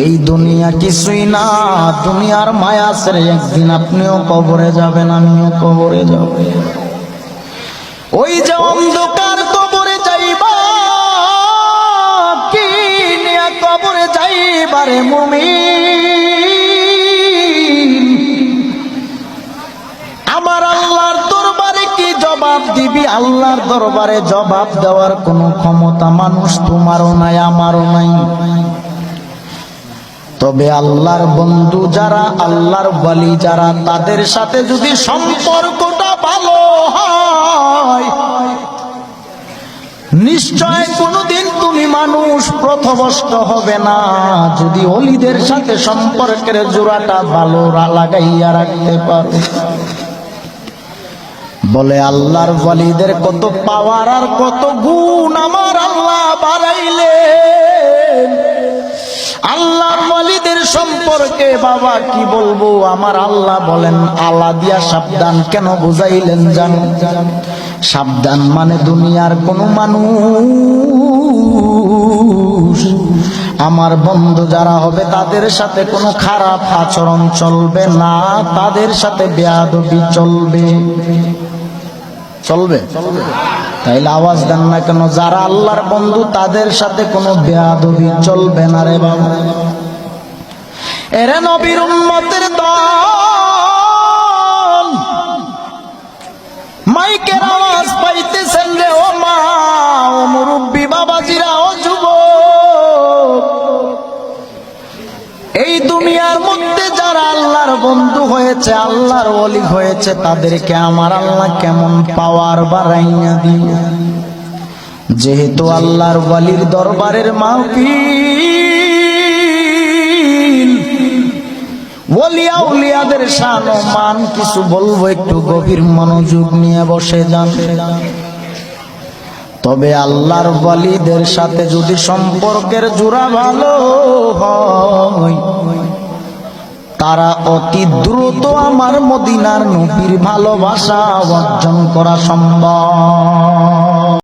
এই দুনিয়া কিছুই না, দুনিয়ার মায়া ছেড়ে একদিন আপনিও কবরে যাবেন, আমিও কবরে যাব। ওই যে অন্ধকার কবরে যাইবা, কি নিয়া কবরে যাইবারে মুমিন, আমার আল্লাহর দরবারে কি জবাব দিবি? আল্লাহর দরবারে জবাব দেওয়ার কোনো ক্ষমতা মানুষ তোমারও নাই, আমারও নাই। তবে আল্লাহর বন্ধু যারা, আল্লাহর ওয়ালি যারা, তাদের সাথে যদি সম্পর্কটা ভালো হয়, নিশ্চয় কোনদিন তুমি মানুষ পথভ্রষ্ট হবে না, যদি ওলিদের সাথে সম্পর্কের জোড়াটা ভালো লাগাইয়া রাখতে পারো। বলে আল্লাহর ওয়ালিদের কত পাওয়ার আর কত গুণ আমার আল্লাহ বাড়াইলেন। আল্লাহর ওয়ালিদের সম্পর্কে বাবা কি বলবো, আমার আল্লাহ বলেন আল্লাহ দিয়া সাবধান কেন বুঝাইলেন জানো? সাবধান মানে দুনিয়ার কোন মানুষ আমার বন্ধু যারা হবে তাদের সাথে কোনো খারাপ আচরণ চলবে না, তাদের সাথে বেয়াদবি চলবে। চলবে? তাইলে আওয়াজ দেন না কেন? যারা আল্লাহর বন্ধু তাদের সাথে কোনো বেয়াদবি চলবে না রে বাবা। এরে নবীর উম্মতের দল, মাইকের আওয়াজ পাইতেছেন রে ও মা, ও মুরব্বী বাবাজিরা, ও যুবক, এই দুনিয়ার মধ্যে যারা আল্লাহর বন্ধু হয়েছে, আল্লাহর ওলি হয়েছে, তাদেরকে আমার আল্লাহ কেমন পাওয়ার বাড়াইয়া দিল। যেহেতু আল্লাহর ওয়ালির দরবারের মাহফিল, ওলিয়া উলিয়াদের শান ও মান কিছু বলবো, একটু গভীর মনোযোগ নিয়ে বসে যান। তবে আল্লাহর ওয়ালিদের সাথে যদি সম্পর্কের জোড়া ভালো হয়, তারা অতি দ্রুত আমার মদিনার নবীর ভালোবাসা অর্জন করা সম্ভব।